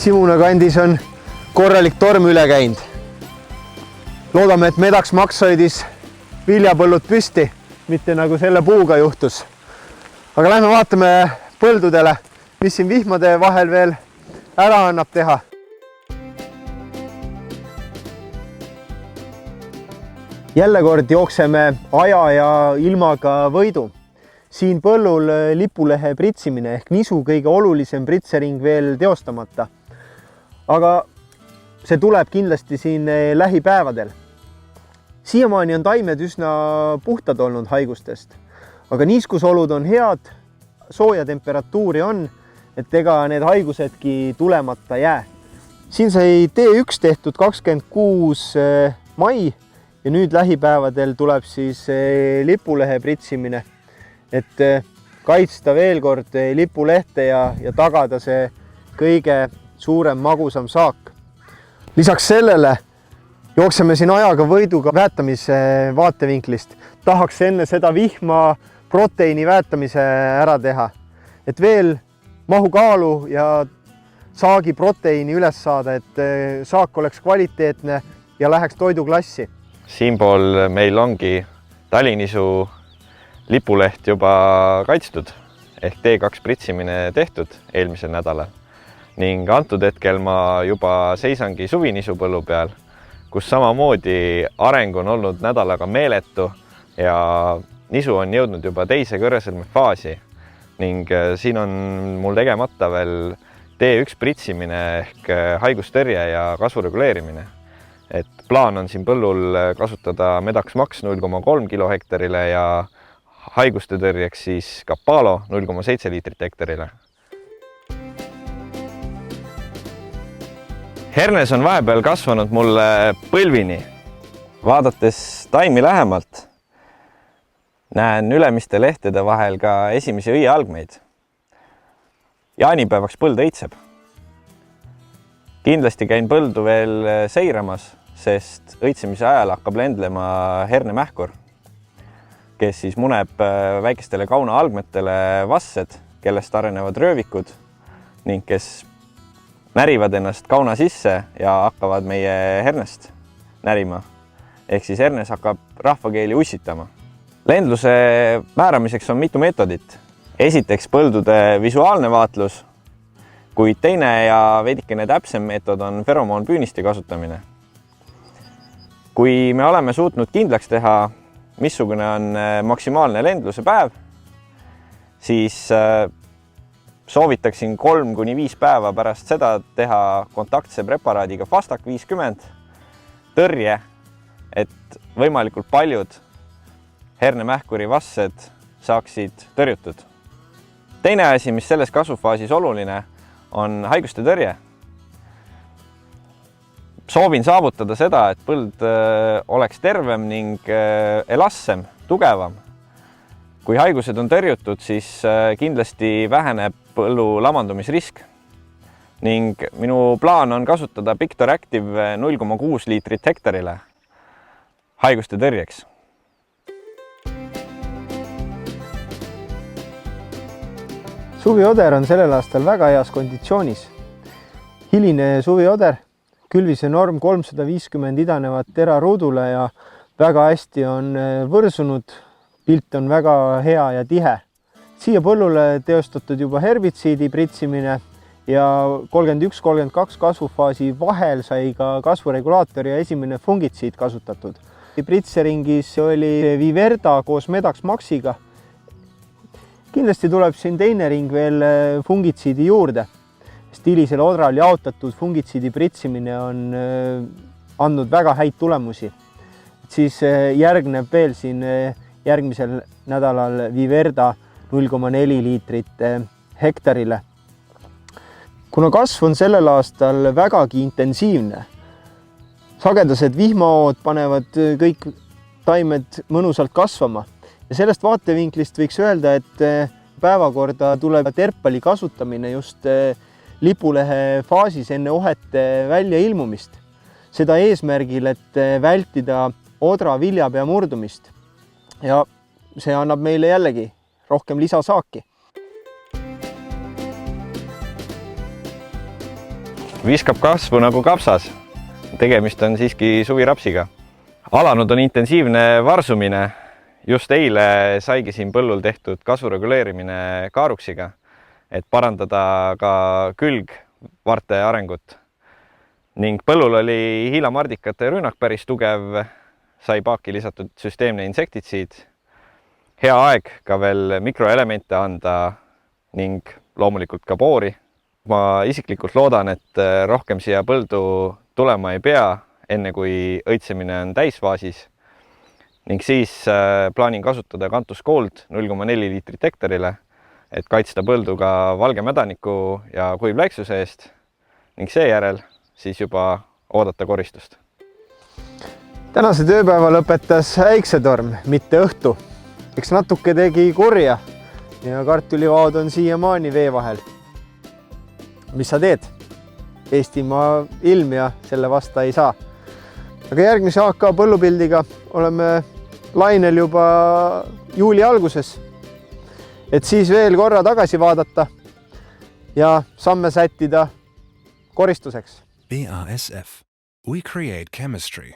Simuna kandis on korralik torm üle käinud. Loodame, et Medax Max hoidis viljapõllud püsti, mitte nagu selle puuga juhtus. Aga lähme vaatame põldudele, mis siin vihmade vahel veel ära annab teha. Jälle kord jookseme aja ja ilmaga võidu. Siin põllul lipulehe pritsimine ehk nisu kõige olulisem pritsering veel teostamata. Aga see tuleb kindlasti siin lähipäevadel. Siiamaani on taimed üsna puhtad olnud haigustest, aga niiskusolud on head, sooja temperatuuri on, et ega need haigusedki tulemata jää. Siin sai T1 tehtud 26. mai ja nüüd lähipäevadel tuleb siis lipulehe pritsimine, et kaitsta veel kord lipulehte ja tagada see kõige suurem magusam saak. Lisaks sellele jookseme siin ajaga võiduga väetamise vaatevinklist. Tahaks enne seda vihma proteiini väetamise ära teha, et veel mahukaalu ja saagi proteiini üles saada, et saak oleks kvaliteetne ja läheks toiduklassi. Siinpool meil ongi talinisu lipuleht juba kaitstud ehk T2 pritsimine tehtud eelmisel nädalal ning antud hetkel ma juba seisangi suvinisu põllu peal, kus samamoodi areng on olnud nädalaga meeletu ja nisu on jõudnud juba teise kõrresõlme faasi ning siin on mul tegemata veel T1 pritsimine ehk haigustõrje ja kasvu reguleerimine. Et plaan on siin põllul kasutada Medax Max 0,3 kilo hektarile ja haiguste tõrjeks siis Capalo 0,7 liitrit hektarile. Hernes on vahepeal kasvanud mulle põlvini. Vaadates taimi lähemalt, näen ülemiste lehtede vahel ka esimesi õiealgmeid. Jaanipäevaks põld õitseb. Kindlasti käin põldu veel seiramas, sest õitsemise ajal hakkab lendlema hernemähkur, kes siis muneb väikestele kauna algmetele vassed, kellest arenevad röövikud ning kes närivad ennast kauna sisse ja hakkavad meie hernest närima. Ehk siis hernes hakkab rahvakeeli ussitama. Lendluse määramiseks on mitu meetodit. Esiteks põldude visuaalne vaatlus, kuid teine ja veidikene täpsem meetod on feromoonpüünisti kasutamine. Kui me oleme suutnud kindlaks teha, missugune on maksimaalne lendluse päev, siis soovitaksin 3–5 päeva pärast seda teha kontaktse preparaadiga Fastak 50 tõrje, et võimalikult paljud hernemähkuri vassed saaksid tõrjutud. Teine asi, mis selles kasvufaasis oluline, on haiguste tõrje. Soovin saavutada seda, et põld oleks tervem ning elastsem, tugevam. Kui haigused on tõrjutud, siis kindlasti väheneb põllu lamandumisrisk. Ning minu plaan on kasutada Pictor Active 0,6 liitrit hektarile haiguste tõrjeks. Suvioder on sellel aastal väga heas konditsioonis. Hiline suvioder, külvise norm 350 idanevat teraruudule ja väga hästi on võrsunud, pilt on väga hea ja tihe. Siia põllule teostatud juba herbitsiidi pritsimine ja 31-32 kasvufaasi vahel sai ka kasvuregulaator ja esimene fungitsiid kasutatud. Pritseringis oli Viverda koos Medax Maxiga. Kindlasti tuleb siin teine ring veel fungitsiidi juurde. Stiilisel odral jaotatud fungitsiidi pritsimine on andnud väga häid tulemusi. Siis järgneb veel siin järgmisel nädalal Viverda 0,4 liitrit hektarile. Kuna kasv on sellel aastal vägagi intensiivne, sagedased vihmaood panevad kõik taimed mõnusalt kasvama. Ja sellest vaatevinklist võiks öelda, et päevakorda tuleb terpali kasutamine just lipulehe faasis enne ohete välja ilmumist. Seda eesmärgil, et vältida odra viljapea murdumist. Ja see annab meile jällegi rohkem lisasaaki. viskab kasvu nagu kapsas. Tegemist on siiski suvirapsiga. Alanud on intensiivne varsumine. Just eile saigi siin põllul tehtud kasvu reguleerimine kaaruksiga, et parandada ka külgvarte arengut. Ning põllul oli hiilamardikate rünnak päris tugev, sai paaki lisatud süsteemne insektitsiid. Hea aeg ka veel mikroelemente anda ning loomulikult ka boori. Ma isiklikult loodan, et rohkem siia põldu tulema ei pea, enne kui õitsemine on täisfaasis. Ning siis plaanin kasutada Cantus Gold 0,4 liitrit hektarile, et kaitsta põldu ka valge mädaniku ja kuivläiksuse eest ning seejärel siis juba oodata koristust. Tänase tööpäeva lõpetas äiksetorm, mitte õhtu. Eks natuke tegi kurja ja kartulivaod on siiamaani vee vahel. Mis sa teed? Eestimaa ilm ja selle vasta ei saa. Aga järgmise AK põllupildiga oleme lainel juba juuli alguses, et siis veel korra tagasi vaadata ja samme sättida koristuseks. BASF. We create chemistry.